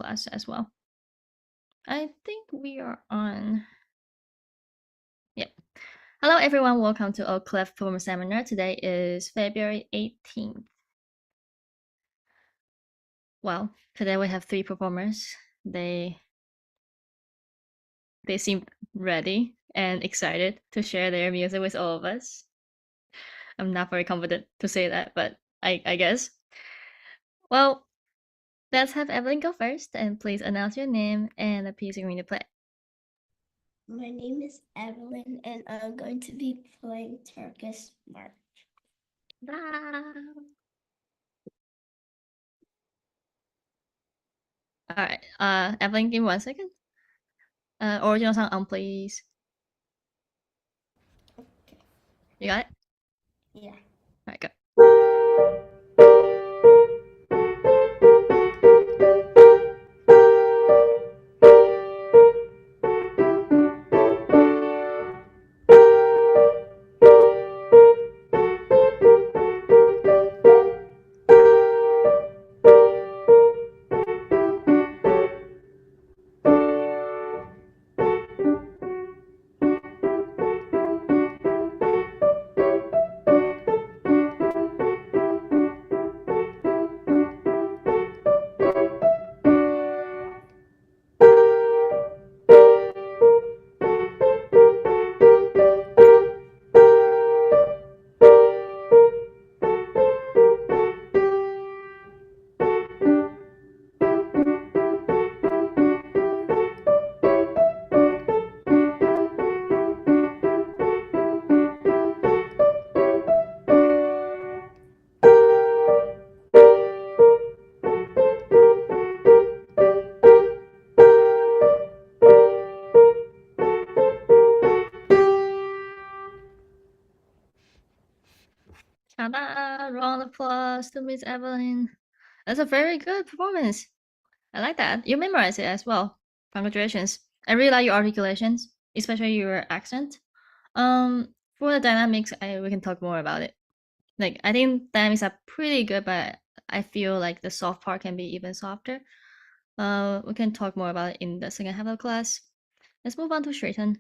class as well. I think we are on. Yep. Hello, everyone. Welcome to our Clef Performance Seminar. Today is February 18th. Well, today we have 3 performers. They seem ready and excited to share their music with all of us. I'm not very confident to say that, but I guess. Well, let's have Evelyn go first, and please announce your name and the piece you're going to play. My name is Evelyn, and I'm going to be playing Turkish March. All right, Evelyn, give me 1 second. Original song on, please. Okay. You got it? Yeah. All right, go. Ta-da! Round of applause to Miss Evelyn. That's a very good performance. I like that. You memorized it as well. Congratulations. I really like your articulations, especially your accent. For the dynamics, we can talk more about it. Like, I think dynamics are pretty good, but I feel like the soft part can be even softer. We can talk more about it in the second half of the class. Let's move on to Shritan.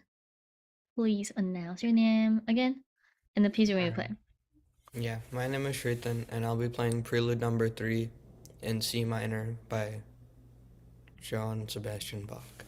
Please announce your name again and the piece you're going to play. Yeah, my name is Shritan, and I'll be playing Prelude Number 3 in C minor by Johann Sebastian Bach.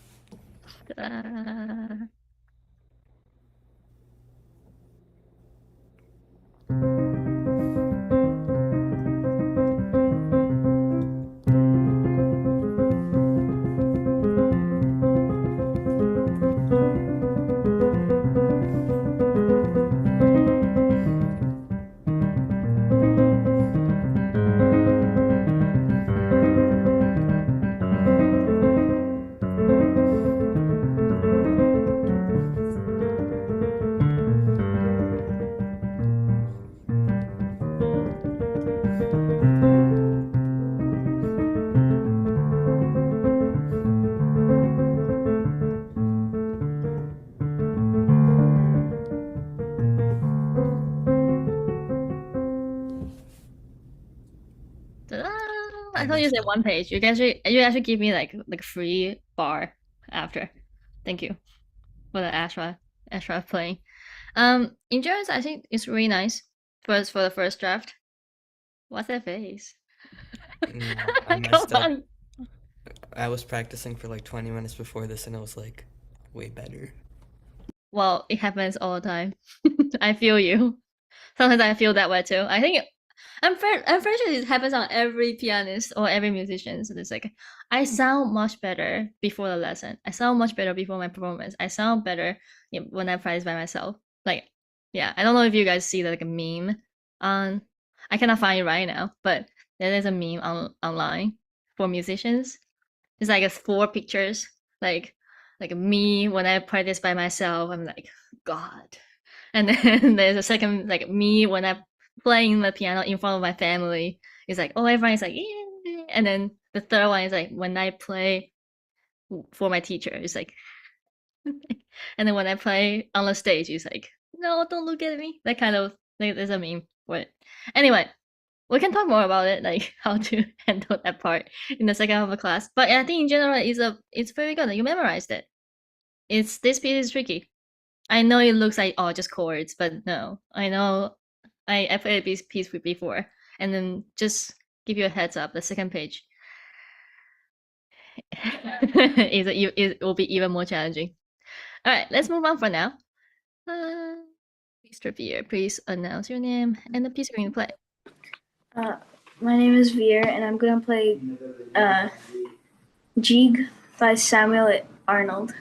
I thought you said 1 page. You actually give me like free bar after. Thank you for the extra playing. Endurance, I think it's really nice for the first draft. What's that face? I messed up. on. I was practicing for like 20 minutes before this, and it was like way better. Well, it happens all the time. I feel you. Sometimes I feel that way too. I think I'm pretty sure it happens on every pianist or every musician. So it's like I sound much better before the lesson. I sound much better before my performance. I sound better when I practice by myself. Like, yeah, I don't know if you guys see like a meme on. I cannot find it right now, but there is a meme online for musicians. It's like 4 pictures, like me when I practice by myself. I'm like God, and then there's a second like me when I'm playing the piano in front of my family. It's like, oh, everyone's like, yeah. And then the third one is like when I play for my teacher. It's like, and then when I play on the stage, it's like, no, don't look at me. That kind of like there's a meme for it. Anyway, we can talk more about it, like how to handle that part in the second half of the class. But I think in general, it's very good. You memorized it. This piece is tricky. I know it looks like just chords, but no, I know I played this piece before, and then just give you a heads up. The second page it will be even more challenging. All right, let's move on for now. Mr. Veer, please announce your name and the piece you're going to play. My name is Veer, and I'm gonna play Jig by Samuel Arnold.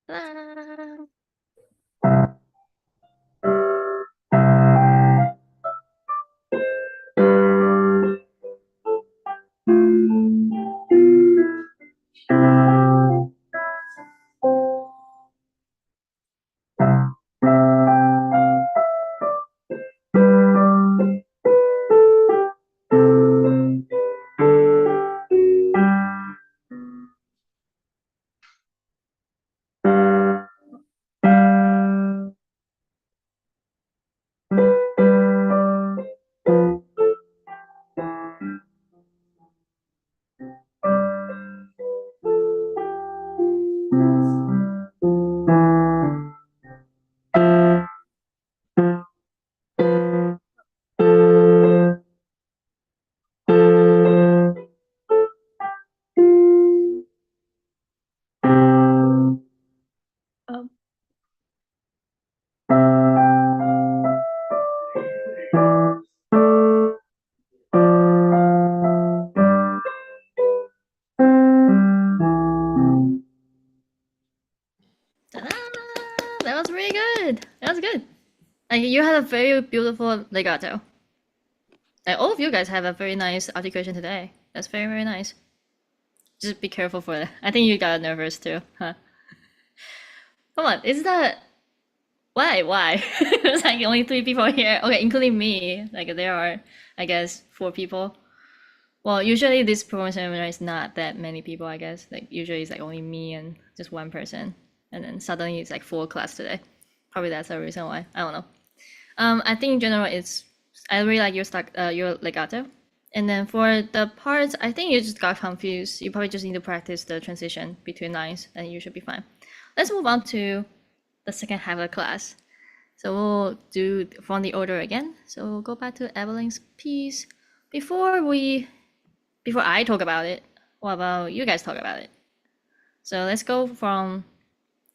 Ta-da! That was really good. That was good. Like you had a very beautiful legato. Like all of you guys have a very nice articulation today. That's very, very nice. Just be careful for that. I think you got nervous too, huh? Come on, is that why? There's like only 3 people here. Okay, including me. Like there are, I guess, 4 people. Well, usually this performance seminar is not that many people, I guess. Like usually it's like only me and just 1 person. And then suddenly it's like full class today. Probably that's the reason why. I don't know. I think in general I really like your legato. And then for the parts, I think you just got confused. You probably just need to practice the transition between lines and you should be fine. Let's move on to the second half of the class. So we'll do from the order again. So we'll go back to Evelyn's piece. Before I talk about it, what about you guys talk about it? So let's go from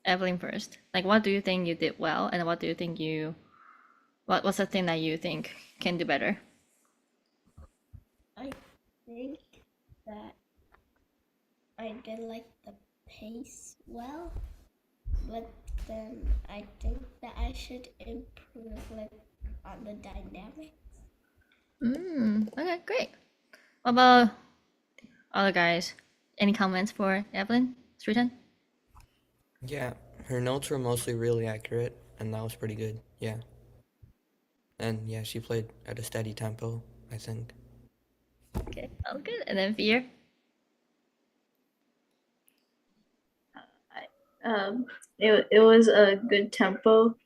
Evelyn first. Like what do you think you did well and what do you think what's the thing that you think can do better? I think that I did like the pace well, but then I think that I should improve like on the dynamics. Okay, great. What about other guys? Any comments for Evelyn? Sritan? Yeah, her notes were mostly really accurate, and that was pretty good. Yeah. And yeah, she played at a steady tempo, I think. Okay, sounds good. And then Veer? It was a good tempo.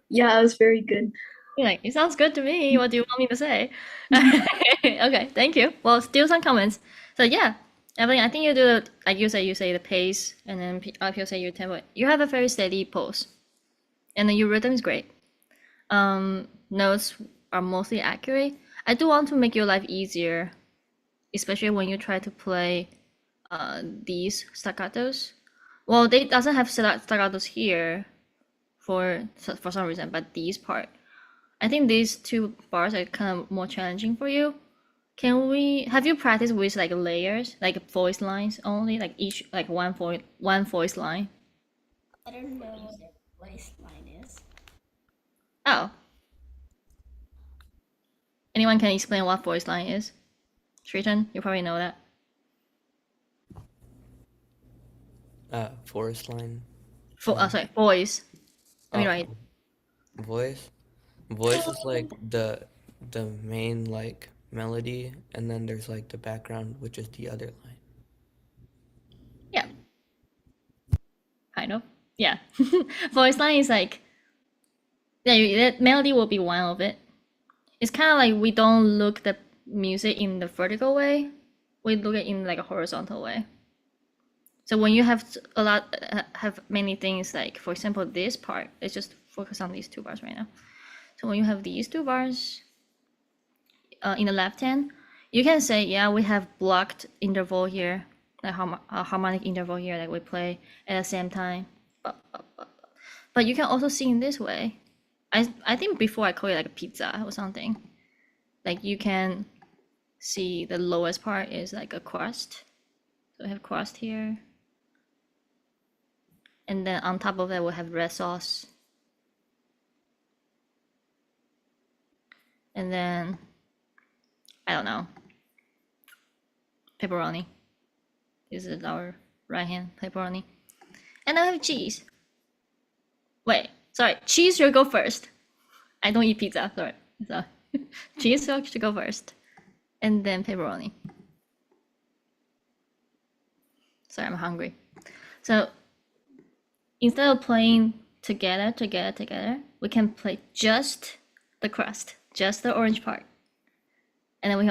Yeah, it was very good. You're like, it sounds good to me. What do you want me to say? Okay, thank you. Well, still some comments. So yeah, Evelyn, I think you do like you say the pace, and then people say your tempo. You have a very steady pulse, and then your rhythm is great. Notes are mostly accurate. I do want to make your life easier, especially when you try to play these staccatos. Well, they doesn't have staccatos here for some reason, but these part. I think these 2 bars are kind of more challenging for you. Have you practiced with like layers, like voice lines only, like each like one voice line? I don't know what a voice line is. Oh. Anyone can explain what voice line is? Sritan, you probably know that. Forest line. Sorry, voice. Let me Oh, write. Voice. Voice is like the main like melody, and then there's like the background, which is the other line. Yeah. Kind of. Yeah. Voice line is like Yeah, that melody will be one of it. It's kind of like we don't look the music in the vertical way. We look it in like a horizontal way. So when you have have many things, like for example this part, let's just focus on these two bars right now. So when you have these two bars in the left hand, you can say, yeah, we have blocked interval here, like a harmonic interval here that we play at the same time. But you can also see in this way. I think before I call it like a pizza or something. Like you can see the lowest part is like a crust. So we have crust here. And then on top of that, we'll have red sauce. And then, I don't know, pepperoni. This is our right hand pepperoni. And I have cheese. Wait, sorry, cheese should go first. I don't eat pizza, sorry. So, cheese should go first. And then pepperoni. Sorry, I'm hungry. So, instead of playing together, we can play just the crust, just the orange part. And then we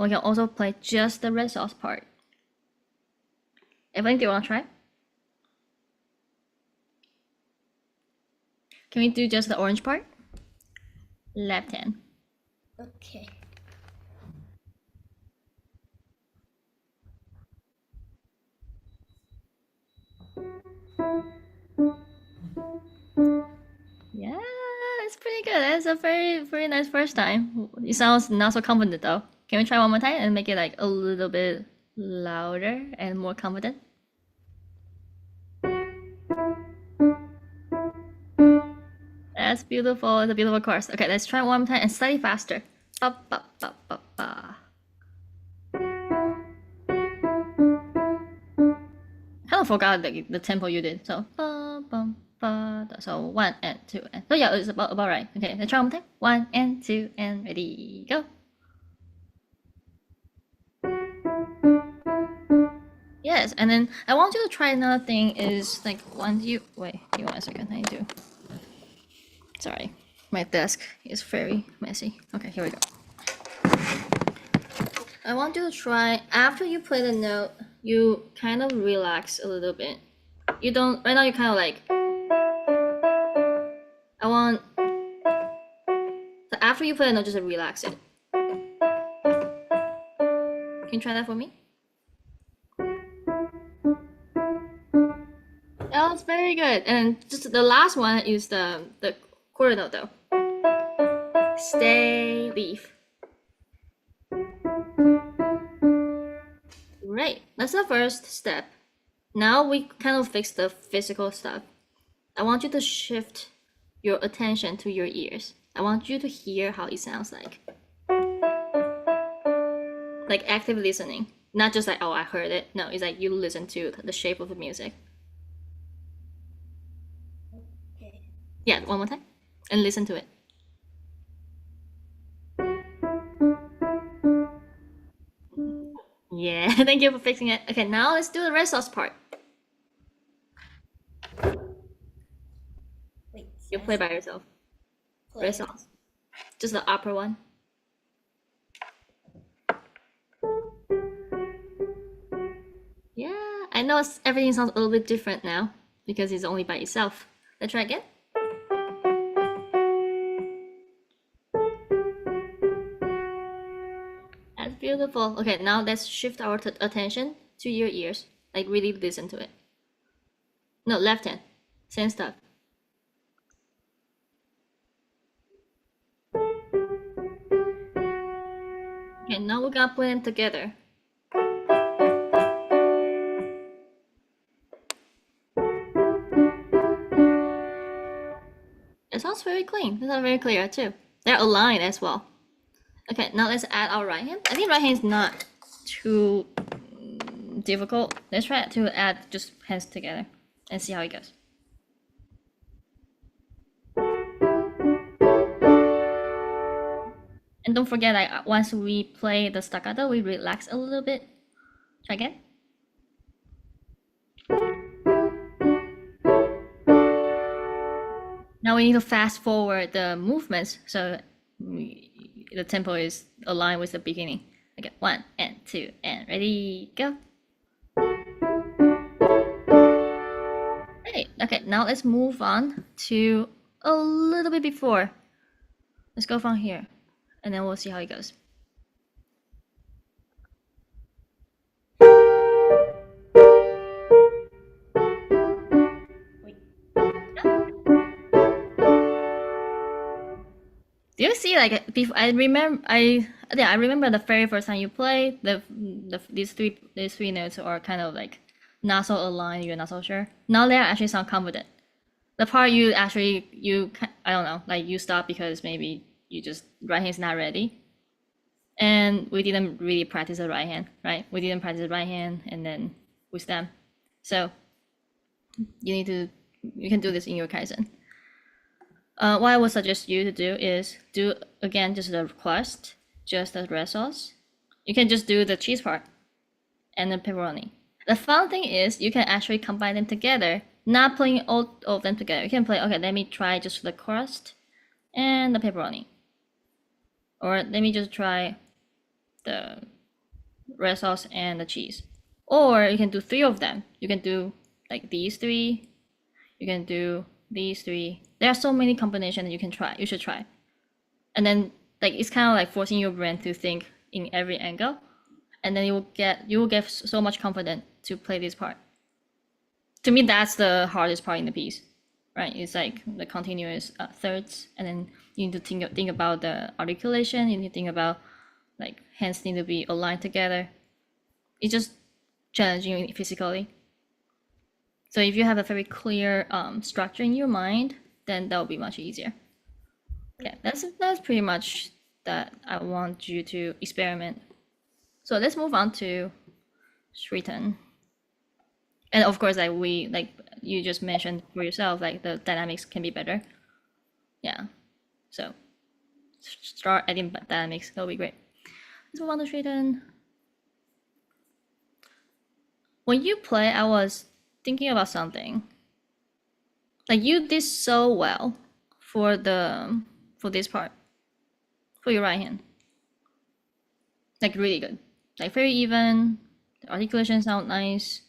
can also play just the red sauce part. Evelyn, do you want to try? Can we do just the orange part? Left hand. Okay. Yeah, it's pretty good. That's a very nice first time. It sounds not so confident though. Can we try one more time and make it like a little bit louder and more confident? That's beautiful. It's a beautiful chorus. Okay, let's try one more time and slightly faster. Ba, ba, ba, ba, ba. Kind of forgot the tempo you did. So ba, ba, ba, da. So 1 and 2 and so yeah, it's about right. Okay, let's try one more time. 1 and 2 and ready, go. Yes, and then I want you to try another thing is like once you wait, give me 1 second. I do. Sorry, my desk is very messy. Okay, here we go. I want you to try after you play the note, you kind of relax a little bit. You don't right now. You kind of like. I want. So after you play the note, just relax it. Can you try that for me? That was very good. And just the last one is the quarter note though. Stay, leave. Right, that's the first step. Now we kind of fix the physical stuff. I want you to shift your attention to your ears. I want you to hear how it sounds like. Like active listening. Not just like, oh, I heard it. No, it's like you listen to the shape of the music. Okay. Yeah, one more time. And listen to it. Yeah, thank you for fixing it. Okay, now let's do the red sauce part. Wait. You play by yourself. Play. Red sauce. Just the upper one. Yeah, I know everything sounds a little bit different now because it's only by itself. Let's try again. That's beautiful. Okay, now let's shift our attention to your ears. Like really listen to it. No, left hand. Same stuff. Okay, now we're gonna put them together. It sounds very clean. It sounds very clear too. They're aligned as well. Okay, now let's add our right hand. I think right hand is not too difficult. Let's try to add just hands together and see how it goes. And don't forget, like once we play the staccato, we relax a little bit. Try again. Now we need to fast forward the movements so the tempo is aligned with the beginning. Okay, 1 and 2 and ready, go. Okay, now let's move on to a little bit before. Let's go from here, and then we'll see how it goes. Wait. Do you see like I remember the very first time you play these three notes are kind of like not so aligned. You're not so sure. Now they actually sound confident. The part you actually I don't know, like you stop because maybe you just right hand's not ready, and we didn't really practice the right hand, right? We didn't practice the right hand, and then we stem. So you can do this in your Kaizen. What I would suggest you to do is do again just the crust, just the red sauce. You can just do the cheese part and the pepperoni. The fun thing is you can actually combine them together, not putting all of them together. You can play, okay, let me try just the crust and the pepperoni. Or let me just try the red sauce and the cheese. Or you can do 3 of them. You can do like these 3. You can do these 3. There are so many combinations that you can try. You should try. And then like it's kind of like forcing your brain to think in every angle, and then you will get so much confidence to play this part. To me, that's the hardest part in the piece, right? It's like the continuous thirds, and then you need to think about the articulation. You need to think about like hands need to be aligned together. It's just challenging physically. So if you have a very clear structure in your mind, then that will be much easier. Yeah, that's pretty much that I want you to experiment. So let's move on to Shritan. And of course, like you just mentioned for yourself, like the dynamics can be better. Yeah. So start adding dynamics. That'll be great. Let's move on to Shritan. When you play, I was thinking about something. Like you did so well for this part, for your right hand. Like really good. Like very even. The articulation sound nice.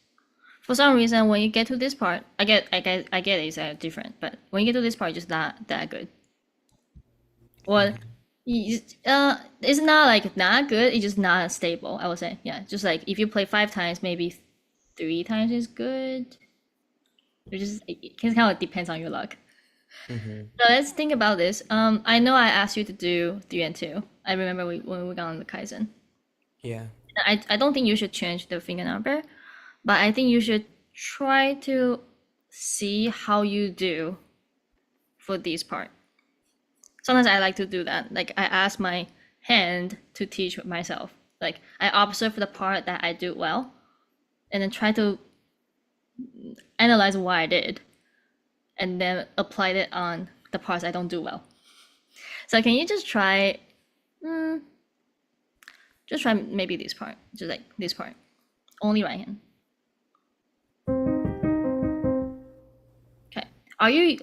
For some reason, when you get to this part, I get it's different, but when you get to this part, it's just not that good. Well, it's not like not good. It's just not stable. I would say, yeah. Just like if you play 5 times, maybe 3 times is good. It kind of depends on your luck. Mm-hmm. So let's think about this. I know I asked you to do 3 and 2. I remember when we got on the Kaizen. Yeah. I don't think you should change the finger number, but I think you should try to see how you do for this part. Sometimes I like to do that. Like I ask my hand to teach myself. Like I observe the part that I do well, and then try to analyze what I did, and then apply it on the parts I don't do well. So can you just try? Just try maybe this part, just like this part, only right hand. Okay. Are you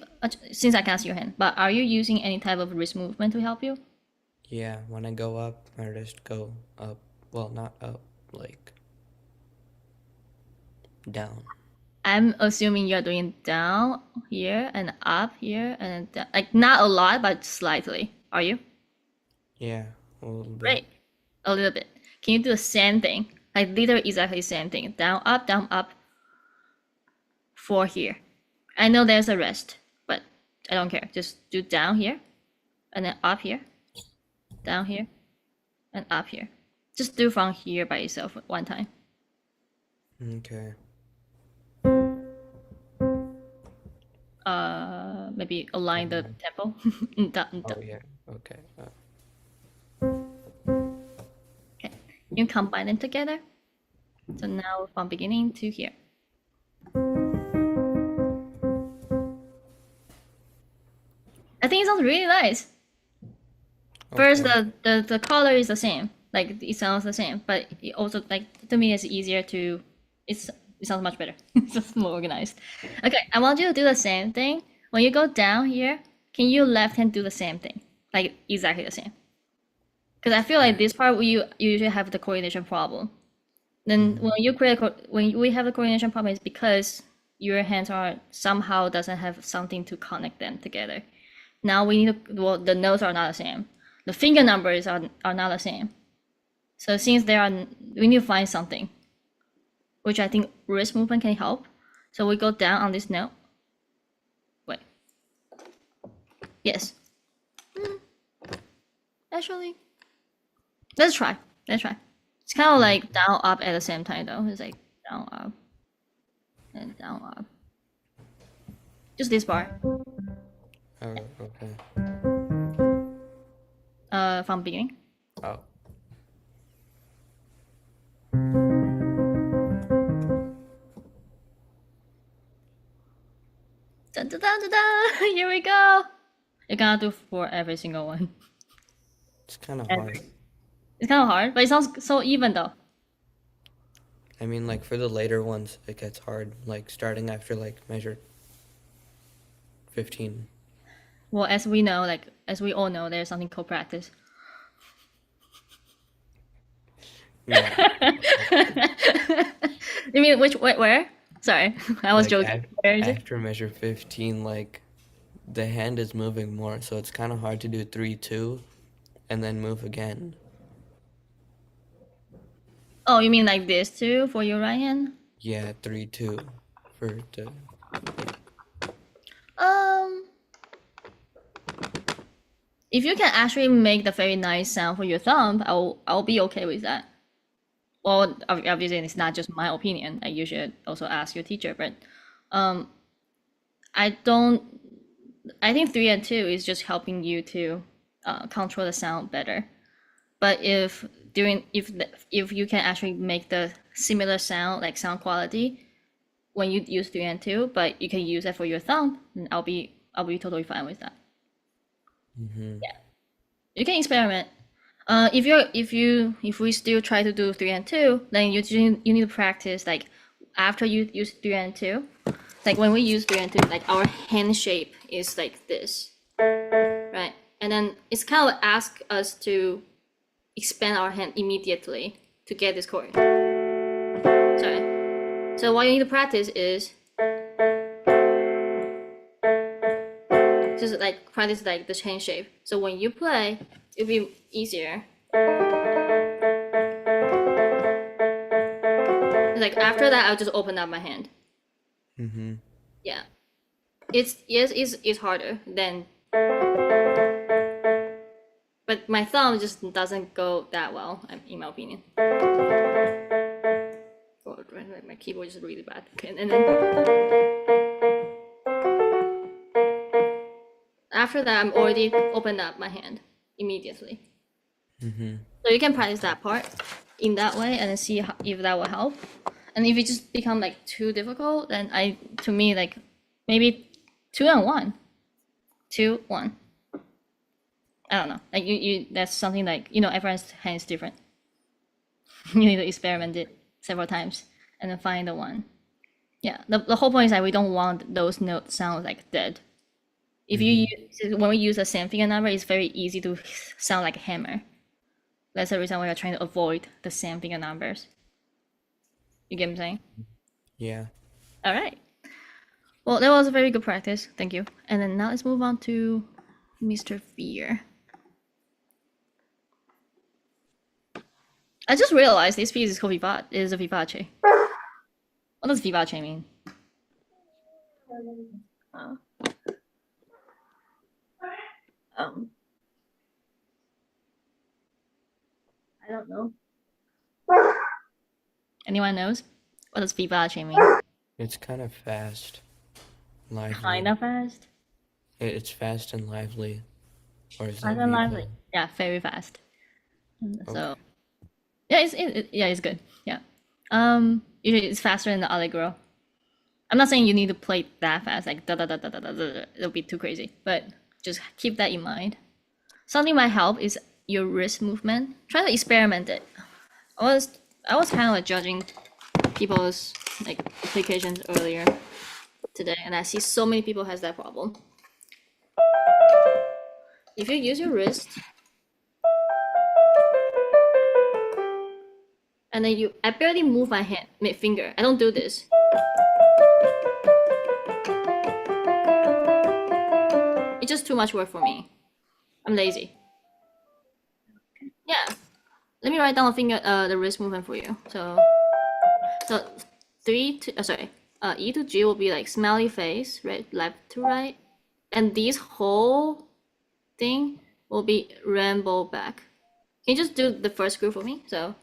since I can't see your hand, but are you using any type of wrist movement to help you? Yeah, when I go up, my wrist go up. Well, not up, like down. I'm assuming you're doing down here and up here and down, like not a lot, but slightly. Are you? Yeah, a little bit. Great. A little bit. Can you do the same thing? Like literally exactly the same thing. Down, up for here. I know there's a rest, but I don't care. Just do down here and then up here, down here, and up here. Just do from here by yourself one time. Okay. Maybe align the tempo. Oh yeah. Okay. Okay. You combine them together. So now from beginning to here. I think it sounds really nice. First, Okay. the color is the same. Like it sounds the same, but it also like to me it's easier to. It sounds much better. It's just more organized. Okay, I want you to do the same thing when you go down here, can you left hand do the same thing? Like exactly the same. Because I feel like this part you usually have the coordination problem. Then when you when we have the coordination problem, it's because your hands are somehow doesn't have something to connect them together. Now we need to, well, the notes are not the same. The finger numbers are not the same. So since they are, we need to find something, which I think wrist movement can help. So we go down on this note. Wait. Yes. Actually, let's try. Let's try. It's kind of like down up at the same time though. It's like down up and down up. Just this bar. Oh, okay. From beginning. Oh. Da, da, da, da, da. Here we go. You gotta do for every single one. It's kind of hard. It's kind of hard, but it sounds so even though. I mean, like for the later ones, it gets hard. Like starting after like measure 15. Well, as we know, like as we all know, there's something called practice. Yeah. You mean which where? Sorry, I was Like, joking. Where is it? After measure 15, like the hand is moving more, so it's kind of hard to do 3-2 and then move again. Oh, you mean like this too for your right hand? Yeah, 3-2 for the. If you can actually make the very nice sound for your thumb, I'll be okay with that. Well, obviously it's not just my opinion. Like you should also ask your teacher. But, I think 3 and 2 is just helping you to control the sound better. But if you can actually make the similar sound, like sound quality, when you use 3 and 2, but you can use that for your thumb, then I'll be totally fine with that. Yeah, you can experiment. If we still try to do 3 and 2, then you need to practice like after you use 3 and 2. Like when we use 3 and 2, like our hand shape is like this, right? And then it's kind of ask us to expand our hand immediately to get this chord. Sorry. So what you need to practice is just like practice like the hand shape. So when you play, it'll be easier. Like after that, I'll just open up my hand. Yeah, it's harder than, but my thumb just doesn't go that well, in my opinion. Oh, my keyboard is really bad. Okay, and then after that, I'm already opened up my hand immediately. So you can practice that part in that way and then see if that will help. And if it just become like too difficult, then to me, like maybe 2 and 1, 2, 1. I don't know. Like you that's something like, everyone's hand is different. You need to experiment it several times and then find the one. Yeah, the whole point is that we don't want those notes sound like dead. If when we use the same finger number, it's very easy to sound like a hammer. That's the reason why we're trying to avoid the same finger numbers. You get what I'm saying? Yeah. All right. Well, that was a very good practice. Thank you. And then now let's move on to Mr. Fear. I just realized this piece is called is a vivace. What does vivace mean? I don't know. Anyone knows? What does vivace mean? It's kind of fast. Lively. Kind of fast? It's fast and lively. Or is Fast that and viva? lively. Yeah, very fast. So, Okay. yeah, it's good. Yeah. Usually it's faster than the allegro. I'm not saying you need to play that fast, like da da da da da da da. It'll be too crazy. But just keep that in mind. Something might help is your wrist movement. Try to experiment it. I was kind of like judging people's like applications earlier. today, and I see so many people has that problem. If you use your wrist, and then I barely move my hand, my finger. I don't do this. It's just too much work for me. I'm lazy. Yeah. Let me write down the wrist movement for you. So 3 to E to G will be like smiley face, right, left to right, and this whole thing will be rainbow back. Can you just do the first group for me? So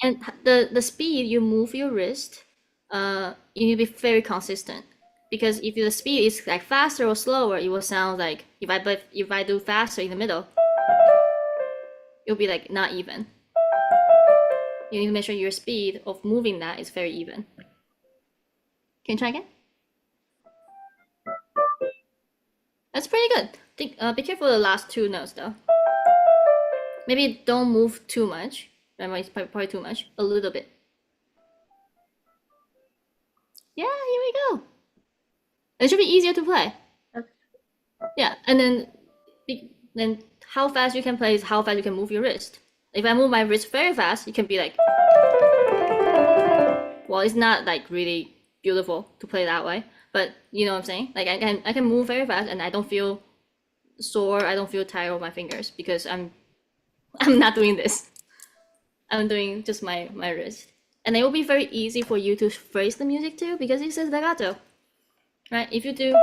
and the speed you move your wrist, you need to be very consistent, because if the speed is like faster or slower, it will sound like if I do faster in the middle, it'll be like not even. You need to make sure your speed of moving that is very even. Can you try again? That's pretty good. Be careful of the last two notes though. Maybe don't move too much. Remember, it's probably too much. A little bit. Yeah, here we go. It should be easier to play. Yeah, and then how fast you can play is how fast you can move your wrist. If I move my wrist very fast, it can be like, well, it's not like really beautiful to play that way, but you know what I'm saying? Like I can move very fast and I don't feel sore, I don't feel tired of my fingers because I'm not doing this. I'm doing just my wrist. And it will be very easy for you to phrase the music too, because it says legato. Right? If you do,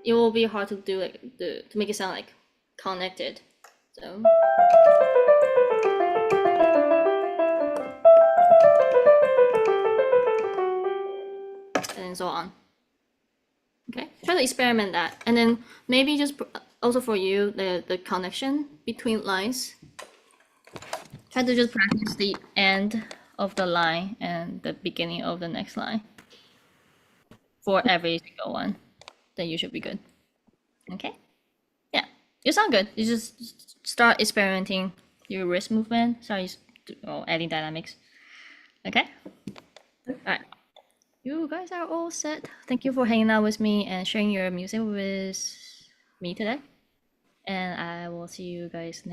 it will be hard to do like to make it sound like connected. So and so on. Okay, try to experiment that, and then maybe just also for you the connection between lines. Try to just practice the end of the line and the beginning of the next line for every single one. Then you should be good. Okay. Yeah, you sound good. You just start experimenting your wrist movement. Start adding dynamics. Okay. All right. You guys are all set. Thank you for hanging out with me and sharing your music with me today. And I will see you guys next